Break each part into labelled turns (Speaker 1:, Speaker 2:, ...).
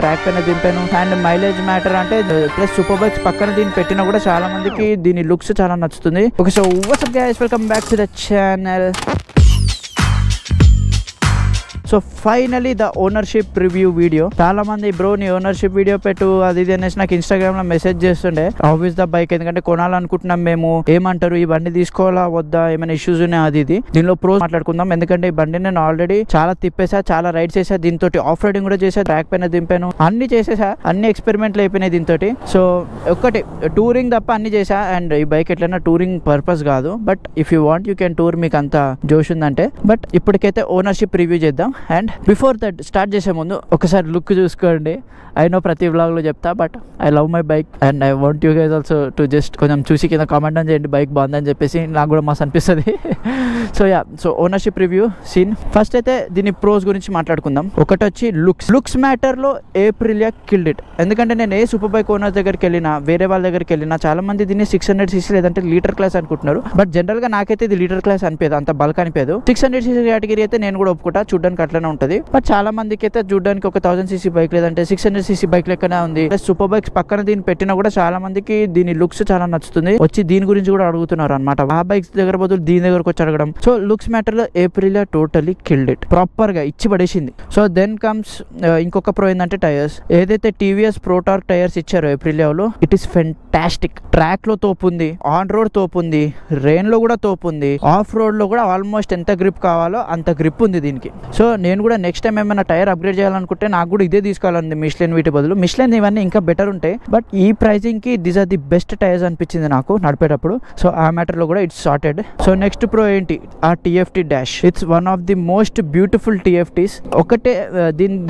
Speaker 1: Track పైన దింపాను. And mileage matter అంటే plus super bikes పక్కన దీన్ని పెట్టినా కూడా చాలా మందికి దీని లుక్స్ చాలా నచ్చుతుంది. Okay, so what's up guys, welcome back to the channel. So finally the ownership review video. చాలా మంది బ్రో నీ ఓనర్షిప్ వీడియో పెట్టు అది ఇది అనేసి నాకు ఇన్స్టాగ్రామ్ లో మెసేజ్ చేస్తుండే. ఆబ్వియస్ ద బైక్ ఎందుకంటే కొనాలనుకుంటున్నాం మేము, ఏమంటారు ఈ బండి తీసుకోవాలా వద్దా, ఏమైనా ఇష్యూస్ ఉన్నాయి అది ఇది. దీనిలో ప్రోస్ మాట్లాడుకుందాం. ఎందుకంటే ఈ బండి నేను ఆల్రెడీ చాలా తిప్పేసా, చాలా రైడ్స్ చేసా, దీంతో ఆఫ్ రైడింగ్ కూడా చేసా, ట్రాక్ పైన దింపాను, అన్ని చేసేసా, అన్ని ఎక్స్పెరిమెంట్లు అయిపోయినాయి దీంతో. సో ఒక్కటి టూరింగ్ తప్ప అన్ని చేసా. అండ్ ఈ బైక్ ఎట్లైనా టూరింగ్ పర్పస్ కాదు, but if you want you can tour, మీకు అంత జోష్ ఉందంటే. బట్ ఇప్పటికైతే ఓనర్షిప్ రివ్యూ చేద్దాం. అండ్ బిఫోర్ దట్ స్టార్ట్ చేసే ముందు ఒకసారి లుక్ చూసుకోండి. ఐ నో ప్రతి వ్లాగ్లో చెప్తా, but I love my bike and I want you guys also to just కొంచెం చూసి కింద కామెంట్ అని చేయండి బైక్ బాగుందని చెప్పేసి, నాకు కూడా మస్తు అనిపిస్తుంది. So ownership review scene. First అయితే దీని ప్రోస్ గురించి మాట్లాడుకుందాం. ఒకటి వచ్చి లుక్స్ మ్యాటర్లో ఏప్రిలియా కిల్డ్ ఇట్. ఎందుకంటే నేను ఏ సూపర్ బైక్ ఓనర్ దగ్గరికి వెళ్ళినా, వేరే వాళ్ళ దగ్గరికి వెళ్ళినా చాలా మంది దీన్ని 600cc లేదంటే లీటర్ క్లాస్ అనుకుంటున్నారు. బట్ జనరల్గా నాకైతే ఇది లీటర్ క్లాస్ అనిపేది, అంత బల్క్ అనిపేదు. 600cc కేటగిరీ అయితే నేను కూడా ఒప్పుకుంటా, చూడడానికి అట్లనే ఉంటుంది. బట్ చాలా మందికి అయితే చూడడానికి ఒక 1000cc బైక్ లేదంటే 600cc బైక్ లెక్కనే ఉంది. సూపర్ బైక్స్ పక్కన దీన్ని పెట్టినా కూడా చాలా మందికి దీని లుక్స్ చాలా నచ్చుతుంది. వచ్చి దీని గురించి కూడా అడుగుతున్నారు అనమాట. ఆ బైక్స్ దగ్గర బదులు దీని దగ్గరకు వచ్చి అడగడం. సో లుక్స్ మ్యాటర్ లో ఏప్రిలియా టోటలీ కిల్డ్ ఇట్, ప్రాపర్ గా ఇచ్చి పడేసింది. సో దెన్ కమ్స్ ఇంకొక ప్రో ఏంటంటే టైర్స్. ఏదైతే టీవీఎస్ ప్రోటార్క్ టైర్స్ ఇచ్చారో ఏప్రిలియాలో, ఇట్ ఈస్ ఫెంటాస్టిక్. ట్రాక్ లో తోపు ఉంది, ఆన్ రోడ్ తోపు ఉంది, రెయిన్ లో కూడా తోపు ఉంది, ఆఫ్ రోడ్ లో కూడా ఆల్మోస్ట్ ఎంత గ్రిప్ కావాలో అంత గ్రిప్ ఉంది దీనికి. సో నేను కూడా నెక్స్ట్ టైం ఏమైనా టైర్ అప్గ్రేడ్ చేయాలనుకుంటే నాకు కూడా ఇదే తీసుకోవాలండి, మిష్లిన్ వీటి బదులు. మిష్లిన్ ఇవన్నీ ఇంకా బెటర్ ఉంటాయి, బట్ ఈ ప్రైజింగ్ కి these are the best tyres అనిపించింది నాకు నడిపేటప్పుడు. సో ఆ మ్యాటర్ లో కూడా it's sorted. So next pro ఏంటి, ఆ TFT డాష్. It's one of the most beautiful TFTs. ఒకటే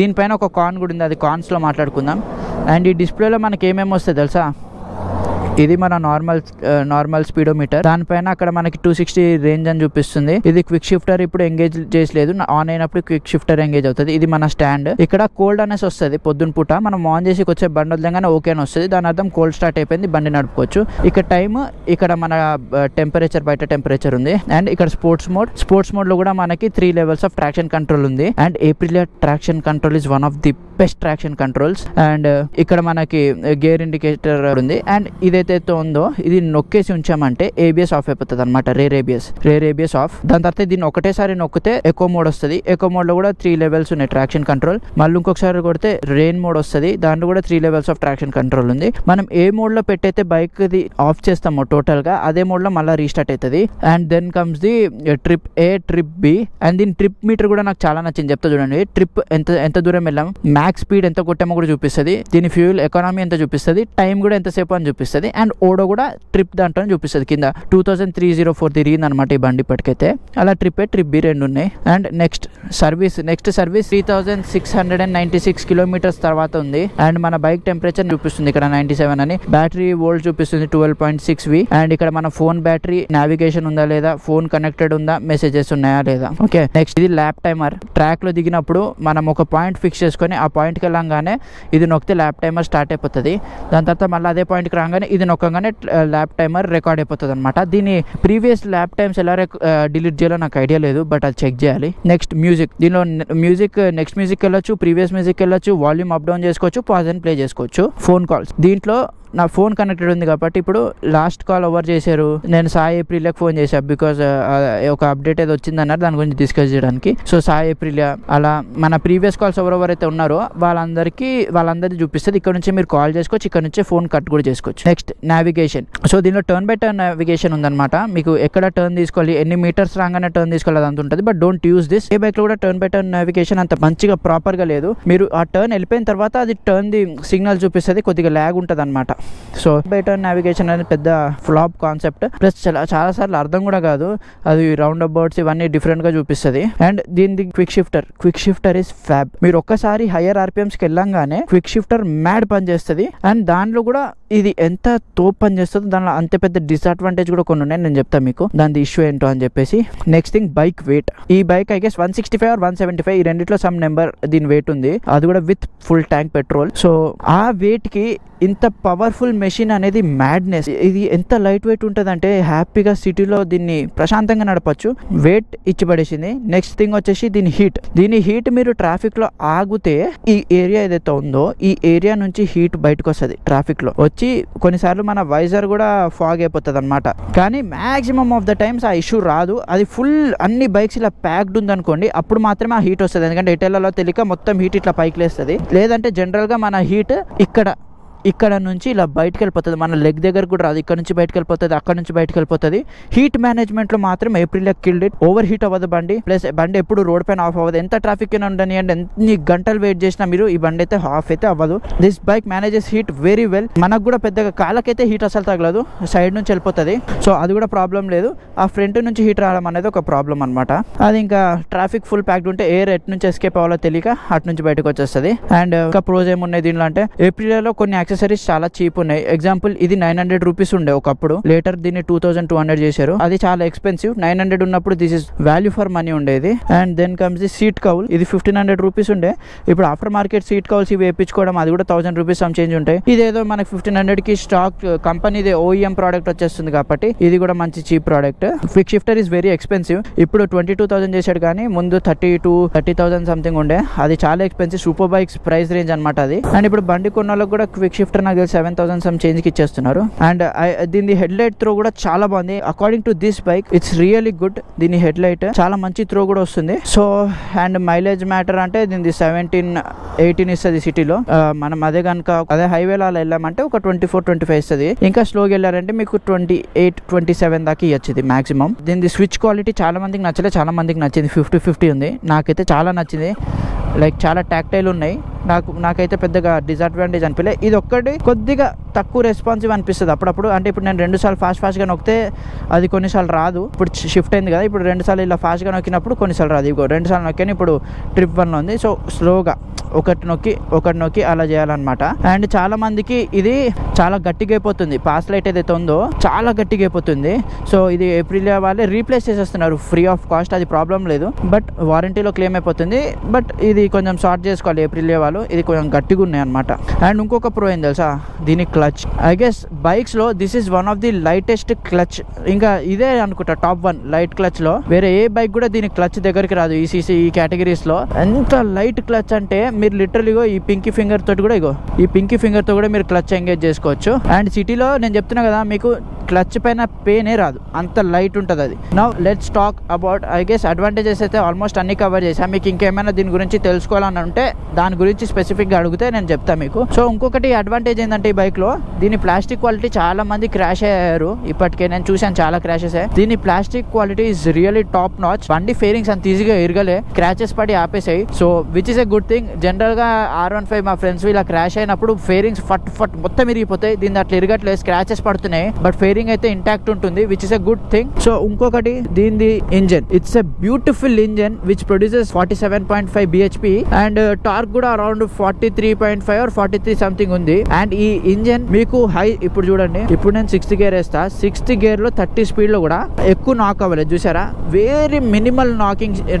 Speaker 1: దీనిపైన ఒక కాన్ కూడా ఉంది, అది కాన్స్ లో మాట్లాడుకుందాం. అండ్ ఈ డిస్ప్లేలో మనకి ఏమేమి వస్తాయి తెలుసా? ఇది మన నార్మల్ స్పీడోమీటర్. దానిపైన అక్కడ మనకి 260 రేంజ్ అని చూపిస్తుంది. ఇది క్విక్ షిఫ్టర్ ఇప్పుడు ఎంగేజ్ చేసలేదు, ఆన్ అయినప్పుడు క్విక్ షిఫ్టర్ ఎంగేజ్ అవుతుంది. ఇది మన స్టాండ్. ఇక్కడ కోల్డ్ అనేసి వస్తుంది పొద్దున పూట, మనం ఆన్ చేసి వచ్చే బండి వదలంగానే ఓకే అని వస్తుంది. దాని అర్థం కోల్డ్ స్టార్ట్ అయిపోయింది, బండి నడుపుకోవచ్చు. ఇక్కడ టైమ్, ఇక్కడ మన టెంపరేచర్, బయట టెంపరేచర్ ఉంది. అండ్ ఇక్కడ స్పోర్ట్స్ మోడ్ లో కూడా మనకి 3 levels ఆఫ్ ట్రాక్షన్ కంట్రోల్ ఉంది. And Aprilia traction control is one of the best traction controls. And ఇక్కడ మనకి గేర్ ఇండికేటర్ ఉంది. అండ్ ఇదైతే ఉందో ఇది నొక్కేసి ఉంచామంటే ఏబిఎస్ ఆఫ్ అయిపోతుంది అనమాట. Rare ABS of. దాని తర్వాత దీన్ని ఒకటేసారి నొక్కితే ఎకో మోడ్ వస్తుంది. ఎకో మోడ్ లో కూడా 3 levels ఉన్నాయి ట్రాక్షన్ కంట్రోల్. మళ్ళీ ఇంకొకసారి కొడితే రెయిన్ మోడ్ వస్తుంది, దాంట్లో కూడా 3 levels ఆఫ్ ట్రాక్షన్ కంట్రోల్ ఉంది. మనం ఏ మోడ్ లో పెట్టయితే బైక్ ది ఆఫ్ చేస్తామో టోటల్ గా, అదే మోడ్ లో మళ్ళీ రీస్టార్ట్ అవుతుంది. And then comes the trip A, trip B. అండ్ దీని ట్రిప్ మీటర్ కూడా నాకు చాలా నచ్చింది, చెప్తా చూడండి. ట్రిప్ ఎంత దూరం వెళ్ళాం, మ్యాక్స్ స్పీడ్ ఎంత కొట్టామో కూడా చూపిస్తుంది, దీని ఫ్యూయల్ ఎకానమీ ఎంత చూపిస్తుంది, టైం కూడా ఎంతసేపు అని చూపిస్తుంది. అండ్ ఓడో కూడా ట్రిప్ దాంట్లో చూపిస్తుంది. కింద 2304 తిరిగింది అనమాట ఈ బండి ఇప్పటికైతే. అలా ట్రిప్ B రెండు ఉన్నాయి. అండ్ నెక్స్ట్ సర్వీస్ 3696 కిలోమీటర్స్ తర్వాత ఉంది. అండ్ మన బైక్ టెంపరేచర్ చూపిస్తుంది ఇక్కడ 97 అని. బ్యాటరీ వోల్ట్ చూపిస్తుంది 12.6V. అండ్ ఇక్కడ మన ఫోన్ బ్యాటరీ, నావిగేషన్ ఉందా లేదా, ఫోన్ కనెక్టెడ్ ఉందా, మెసేజెస్ ఉన్నాయా లేదా. ఓకే, నెక్స్ట్ ఇది ల్యాప్ టైమర్. ట్రాక్ లో దిగినప్పుడు మనం ఒక పాయింట్ ఫిక్స్ చేసుకొని ఆ పాయింట్ కి వెళ్ళంగానే ఇది నొక్కితే ల్యాప్ టైమర్ స్టార్ట్ అయిపోతుంది. దాని తర్వాత మళ్ళీ అదే పాయింట్ కి రాగానే ఇది నొక్కగానే ల్యాప్ టైమర్ రికార్డ్ అయిపోతుంది అనమాట. దీని ప్రీవియస్ ల్యాప్ టైమ్స్ ఎలా డిలీట్ చేయాలో నాకు ఐడియా లేదు, బట్ అది చెక్ చేయాలి. Next music. దీనిలో నెక్స్ట్ మ్యూజిక్ వెళ్ళొచ్చు, ప్రీవియస్ మ్యూజిక్ వెళ్ళొచ్చు, వాల్యూమ్ అప్ డౌన్ చేసుకోవచ్చు, పాజ్ అండ్ ప్లే చేసుకోవచ్చు. ఫోన్ కాల్స్, దీంట్లో నా ఫోన్ కనెక్టెడ్ ఉంది కాబట్టి ఇప్పుడు లాస్ట్ కాల్ ఎవరు చేశారు, నేను సాయి ఏప్రిలియాకి ఫోన్ చేశాను. బికాజ్ ఒక అప్డేట్ ఏదో వచ్చిందన్నారు, దాని గురించి డిస్కస్ చేయడానికి. సో సాయి ఏప్రిలియా, అలా మన ప్రీవియస్ కాల్స్ ఎవరెవరైతే ఉన్నారో వాళ్ళందరికీ చూపిస్తుంది. ఇక్కడ నుంచి మీరు కాల్ చేసుకోవచ్చు, ఇక్కడ నుంచి ఫోన్ కట్ కూడా చేసుకోవచ్చు. Next navigation. సో దీనిలో టర్న్ బై టర్న్ నావిగేషన్ ఉందన్నమాట. మీకు ఎక్కడ టర్న్ తీసుకోవాలి, ఎన్ని మీటర్స్ రాగానే టర్న్ తీసుకోవాలి అంత ఉంటుంది. But don't use this. A bike లో కూడా టర్న్ బై టర్న్ నావిగేషన్ అంత మంచిగా ప్రాపర్ గా లేదు. మీరు ఆ టర్న్ వెళ్ళిపోయిన తర్వాత అది టర్న్ ది సిగ్నల్ చూపిస్తుంది, కొద్దిగా ల్యాగ్ ఉంటుంది అనమాట. సో బై టర్న్ నావిగేషన్ అనేది పెద్ద ఫ్లాప్ కాన్సెప్ట్. ప్లస్ చాలా సార్లు అర్థం కూడా కాదు, అది రౌండ్ అబౌట్స్ ఇవన్నీ డిఫరెంట్ గా చూపిస్తుంది. అండ్ దీని క్విక్ షిఫ్టర్ ఇస్ ఫ్యాబ్. మీరు ఒక్కసారి హైయర్ RPMs కి వెళ్ళంగానే క్విక్ షిఫ్టర్ మ్యాడ్ పని చేస్తుంది. అండ్ దానిలో కూడా ఇది ఎంత తోపు పని చేస్తుందో దానిలో అంత పెద్ద డిసడ్వాంటేజ్ కూడా కొన్ని ఉన్నాయి, నేను చెప్తాను మీకు దాని ఇష్యూ ఏంటో అని చెప్పేసి. Next thing bike weight. ఈ బైక్ ఐ గెస్ 165 or 175 ఈ రెండిట్లో సమ్ నెంబర్ దీని వెయిట్ ఉంది, అది కూడా with full tank petrol. So ఆ వెయిట్ కి ఇంత పవర్ఫుల్ మెషిన్ అనేది మ్యాడ్నెస్. ఇది ఎంత లైట్ వెయిట్ ఉంటుంది అంటే హ్యాపీగా సిటీలో దీన్ని ప్రశాంతంగా నడపచ్చు. వెయిట్ ఇచ్చి పడేసింది. నెక్స్ట్ థింగ్ వచ్చేసి దీని హీట్ మీరు ట్రాఫిక్ లో ఆగితే ఈ ఏరియా ఏదైతే ఉందో ఈ ఏరియా నుంచి హీట్ బయటకు వస్తుంది ట్రాఫిక్ లో వచ్చి, కొన్నిసార్లు మన వైజర్ కూడా ఫాగ్ అయిపోతుంది అనమాట. కానీ మాక్సిమం ఆఫ్ ద టైమ్స్ ఆ ఇష్యూ రాదు. అది ఫుల్ అన్ని బైక్స్ ఇలా ప్యాక్డ్ ఉంది అనుకోండి, అప్పుడు మాత్రమే ఆ హీట్ వస్తుంది. ఎందుకంటే ఎటెల్లలో తెలియక మొత్తం హీట్ ఇట్లా పైకి లేస్తుంది. లేదంటే జనరల్ గా మన హీట్ ఇక్కడ నుంచి ఇలా బయటకు వెళ్ళిపోతుంది, మన లెగ్ దగ్గర కూడా రాదు. ఇక్కడ నుంచి బయటకు వెళ్ళిపోతుంది, అక్కడ నుంచి బయటకు వెళ్ళిపోతుంది. హీట్ మేనేజ్మెంట్ లో మాత్రం April killed it. Over heat అవ్వదు బండి, ప్లస్ బండి ఎప్పుడు రోడ్ పైన ఆఫ్ అవ్వదు. ఎంత ట్రాఫిక్ ఉండని అండ్ ఎన్ని గంటలు వెయిట్ చేసినా మీరు ఈ బండి అయితే ఆఫ్ అయితే అవ్వదు. This bike manages heat very well. మనకు కూడా పెద్దగా కాళ్ళకైతే హీట్ అసలు తగలదు, సైడ్ నుంచి వెళ్ళిపోతుంది. సో అది కూడా ప్రాబ్లం లేదు. ఆ ఫ్రంట్ నుంచి హీట్ రావడం అనేది ఒక ప్రాబ్లం అనమాట. అది ఇంకా ట్రాఫిక్ ఫుల్ ప్యాక్డ్ ఉంటే ఎయిర్ ఎట్ నుంచి ఎస్కేప్ అవ్వాలో తెలియక అటు నుంచి బయటకు వచ్చేస్తుంది. అండ్ ఇంకా ప్రోజ్ ఏమున్నాయి దీనిలో అంటే, ఏప్రిల్లో కొన్ని యాక్సెసరీస్ చాలా చీప్ ఉన్నాయి. ఎగ్జాంపుల్ ఇది 900 రూపీస్ ఉండే ఒకప్పుడు, లేటర్ దీన్ని 2200 చేశారు. అది చాలా ఎక్స్పెన్సివ్. 900 ఉన్నప్పుడు this is value for money ఉండేది. And then comes the seat cowl. ఇది 1500 రూపీస్ ఉండే, ఇప్పుడు ఆఫ్టర్ మార్కెట్ సీట్ కౌల్స్ ఇవి వేయించుకోవడం అది కూడా 1000 రూపీస్ సమ్ చేంజ్ ఉంటాయి. ఇదేదో మనకి 1500 కి స్టాక్ కంపెనీది OEM ప్రోడక్ట్ వచ్చేస్తుంది కాబట్టి ఇది కూడా మంచి cheap product. Quick shifter is very expensive. ఇప్పుడు 22,000 చేశాడు కానీ ముందు 30,000 సంథింగ్ ఉండే, అది చాలా expensive. Super bikes price range అనమాట అది. అండ్ ఇప్పుడు బండి కొన్న వాళ్ళకి కూడా క్విక్ షిఫ్టర్ నాకు 7,000 సమ్ చేంజ్ కి ఇచ్చేస్తున్నారు. అండ్ దీని హెడ్ లైట్ త్రో కూడా చాలా బాగుంది. According to this bike it's really good. దీని హెడ్ లైట్ చాలా మంచి త్రో కూడా వస్తుంది. సో అండ్ మైలేజ్ మ్యాటర్ అంటే దీని 17-18 ఇస్తుంది సిటీలో. మనం అదే కనుక అదే హైవేలో అలా వెళ్ళామంటే ఒక 24-25 ఇస్తుంది. ఇంకా స్లోగా వెళ్ళారంటే మీకు 28-27 దాకా ఇవ్వచ్చు ఇది మాక్సిమం. దీని స్విచ్ క్వాలిటీ చాలా మందికి నచ్చలేదు, చాలా మందికి నచ్చింది. 50-50 ఉంది. నాకైతే చాలా నచ్చింది. లైక్ చాలా టాక్టైల్ ఉన్నాయి. నాకైతే పెద్దగా డిసడ్వాంటేజ్ అనిపించలేదు. ఇది ఒక్కటి కొద్దిగా తక్కువ రెస్పాన్సివ్ అనిపిస్తుంది అప్పుడప్పుడు. అంటే ఇప్పుడు నేను 2 సార్లు ఫాస్ట్గా నొక్కితే అది కొన్నిసార్లు రాదు. ఇప్పుడు షిఫ్ట్ అయింది కదా, ఇప్పుడు 2 సార్లు ఇలా ఫాస్ట్గా నొక్కినప్పుడు కొన్నిసార్లు రాదు. ఇగో 2 సార్లు నొక్కాను, ఇప్పుడు ట్రిప్ 1లో ఉంది. సో స్లోగా ఒకటి నొక్కి అలా చేయాలన్నమాట. అండ్ చాలా మందికి ఇది చాలా గట్టిగా అయిపోతుంది. పాస్ లైట్ ఏదైతే ఉందో చాలా గట్టిగా అయిపోతుంది. సో ఇది ఏప్రిలియా వాళ్ళే రీప్లేస్ చేసేస్తున్నారు ఫ్రీ ఆఫ్ కాస్ట్. అది ప్రాబ్లం లేదు, బట్ వారంటీలో క్లెయిమ్ అయిపోతుంది. బట్ ఇది కొంచెం సార్ట్ చేసుకోవాలి ఏప్రిలియా వాళ్ళు. ఇది కొంచెం గట్టిగా ఉన్నాయి అనమాట. అండ్ ఇంకొక ప్రో ఏం తెలుసా, దీని క్లచ్. ఐ గెస్ బైక్స్ లో this is one of the lightest clutch. ఇంకా ఇదే అనుకుంటా టాప్ 1 లైట్ క్లచ్ లో. వేరే ఏ బైక్ కూడా దీని క్లచ్ దగ్గరికి రాదు ఈ కేటగిరీస్ లో. ఎంత లైట్ క్లచ్ అంటే మీరు లిటరలీగా ఈ పింకీ ఫింగర్ తోటి కూడా ఈ పింకీ ఫింగర్ తో కూడా మీరు క్లచ్ ఎంగేజ్ చేసుకోవచ్చు. అండ్ సిటీలో నేను చెప్తున్నా కదా మీకు క్లచ్ పైన పెయినే రాదు, అంత లైట్ ఉంటుంది అది. Now let's talk about I guess advantages అయితే ఆల్మోస్ట్ అన్ని కవర్ చేశాను. మీకు ఇంకేమైనా దీని గురించి తెలుసుకోవాలని ఉంటే దాని గురించి స్పెసిఫిక్గా అడిగితే నేను చెప్తాను మీకు. సో ఇంకొకటి అడ్వాంటేజ్ ఏంటంటే ఈ బైక్ లో దీని ప్లాస్టిక్ క్వాలిటీ చాలా మంది క్రాష్ అయ్యారు. ఇప్పటికే నేను చూసాను చాలా క్రాషెస్. దీని plastic quality is really top notch. బండి ఫేరింగ్స్ అంత ఈజీగా ఇరగలే, క్రాచెస్ పడి ఆపేసాయి. So which is a good thing. General గా R15 మా ఫ్రెండ్స్ ఇలా క్రాష్ అయినప్పుడు ఫేరింగ్స్ ఫట్ మొత్తం ఇరిగిపోతాయి. దీని అట్లా ఇరగట్లేదు, స్క్రాచెస్ పడుతున్నాయి. బట్ ఫేరింగ్ అయితే ఇంటాక్ట్ ఉంటుంది, which is a good thing. So ఇంకొకటి దీని engine. It's a beautiful engine which produces 47.5 bhp and torque కూడా అరౌండ్ 43.5 or 43 సంథింగ్ ఉంది. అండ్ ఈ ఇంజన్ మీకు హై, ఇప్పుడు చూడండి, ఇప్పుడు నేను 6th గేర్ వేస్తా. 6th గేర్ లో 30 స్పీడ్ లో కూడా ఎక్కువ నాక్ అవ్వలేదు. చూసారా, వెరీ మినిమల్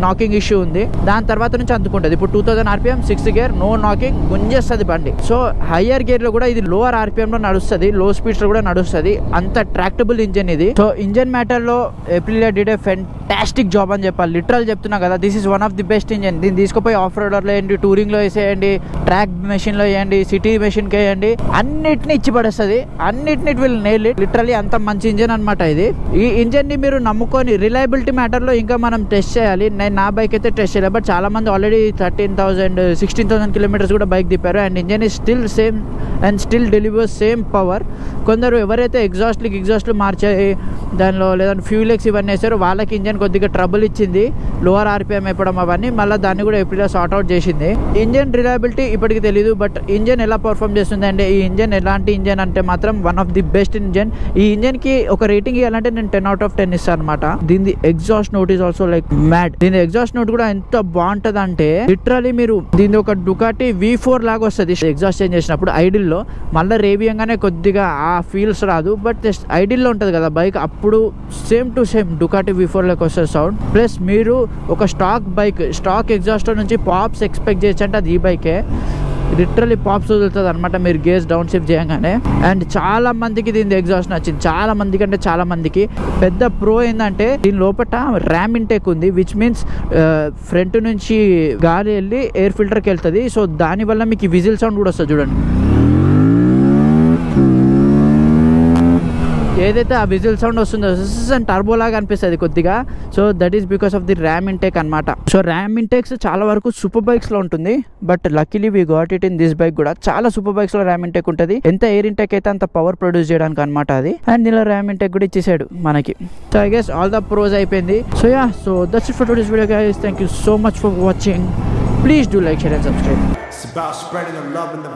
Speaker 1: నాకింగ్ ఇష్యూ ఉంది. దాని తర్వాత నుంచి అందుకుంటుంది. ఇప్పుడు 2000 RPM 6th gear no knocking, గుంజేస్తుంది బండి. సో హయ్యర్ గేర్ లో కూడా ఇది లోవర్ RPM లో నడుస్తుంది, లో స్పీడ్స్ లో కూడా నడుస్తుంది. అంత ట్రాక్టబుల్ ఇంజన్ ఇది. సో ఇంజన్ మ్యాటర్ లో ఏప్రిలియా డిడ్ ఏ ఫెంటాస్టిక్ జాబ్ అని చెప్పాలి. లిటరల్ చెప్తున్నా కదా, this is one of the best engine. దీన్ని తీసుకుపోయి ఆఫ్ రోడర్ లో వేయండి, టూరింగ్ లో వేసేయండి, ట్రాక్ మెషిన్ లో వేయండి, సిటీ మెషిన్ కి వేయండి, అన్నిటిని ఇచ్చి పడేస్తుంది. అన్నిటిని విల్ నెయిల్ ఇట్. లిటరలీ అంత మంచి ఇంజన్ అనమాట ఇది. ఈ ఇంజన్ ని మీరు నమ్ముకొని రిలయబిలిటీ మ్యాటర్ లో ఇంకా మనం టెస్ట్ చేయాలి. నేను నా బైక్ అయితే టెస్ట్ చేయలేదు, బట్ చాలా మంది ఆల్రెడీ 16,000 కిలోమీటర్స్ కూడా బైక్ తిప్పారు. And engine is still same and still delivers same power. కొందరు ఎవరైతే ఎగ్జాస్ట్లు మార్చాయి దానిలో, లేదంటే ఫ్యూల్ ఎక్స్ ఇవన్నీ వేసారో వాళ్ళకి ఇంజన్ కొద్దిగా ట్రబుల్ ఇచ్చింది, లోవర్ RPM అయిపోవడం అవన్నీ. మళ్ళీ దాన్ని కూడా ఎప్పుడో సార్ట్ అవుట్ చేసింది. ఇంజన్ రిలయబిలిటీ ఇప్పటికి తెలియదు, బట్ ఇంజన్ ఎలా పర్ఫామ్ చేస్తుంది అంటే, ఈ ఇంజన్ ఎలాంటి ఇంజన్ అంటే మాత్రం one of the best engine. ఈ ఇంజన్ కి ఒక రేటింగ్ ఇవ్వాలంటే నేను 10 out of 10 ఇస్తాను అనమాట. దీని exhaust note is also like mad. దీని ఎగ్జాస్ట్ నోట్ కూడా ఎంత బాగుంటది అంటే లిటరలీ మీరు దీని ఒక డుకాటి V4 లాగా వస్తుంది ఎగ్జాస్ట్ చేంజ్ చేసినప్పుడు. ఐడిల్ ఐడిల్లో. మళ్ళీ రేబియంగానే కొద్దిగా ఆ ఫీల్స్ రాదు, బట్ జస్ట్ ఐడిల్లో ఉంటుంది కదా బైక్, అప్పుడు same to same Ducati V4 లెక్క వస్తుంది సౌండ్. ప్లస్ మీరు ఒక స్టాక్ బైక్ స్టాక్ ఎగ్జాస్టర్ నుంచి పాప్స్ ఎక్స్పెక్ట్ చేయొచ్చు అంటే అది ఈ బైకే. లిటరలీ పాప్స్ వదులుతుంది అనమాట మీరు గేజ్ డౌన్ షిఫ్ట్ చేయగానే. అండ్ చాలా మందికి దీని ఎగ్జాస్ట్ నచ్చింది, చాలా మందికి అంటే చాలా మందికి. పెద్ద ప్రో ఏంటంటే దీని లోపల ర్యామ్ ఇంటేక్ ఉంది, విచ్ మీన్స్ ఫ్రంట్ నుంచి గాలి వెళ్ళి ఎయిర్ ఫిల్టర్కి వెళ్తుంది. సో దానివల్ల మీకు విజిల్ సౌండ్ కూడా వస్తుంది చూడండి. ఏదైతే ఆ విజిల్ సౌండ్ వస్తుందో టర్బో లాగా అనిపిస్తుంది కొద్దిగా. So that is because of the RAM intake అనమాట. సో ర్యామ్ ఇంటేక్స్ చాలా వరకు సూపర్ బైక్స్ లో ఉంటుంది, but luckily we got it in this bike కూడా. చాలా సూపర్ బైక్స్ లో ర్యామ్ ఇంటేక్ ఉంటుంది, ఎంత ఎయిర్ ఇంటేక్ అయితే అంత పవర్ ప్రొడ్యూస్ చేయడానికి అనమాట అది. అండ్ దీనిలో ర్యామ్ ఇంటేక్ కూడా ఇచ్చేసాడు మనకి. So I guess all the pros అయిపోయింది. So yeah, so that's it for today's video guys. Thank you so much for watching. Please do like, share and subscribe. It's about spreading the love and the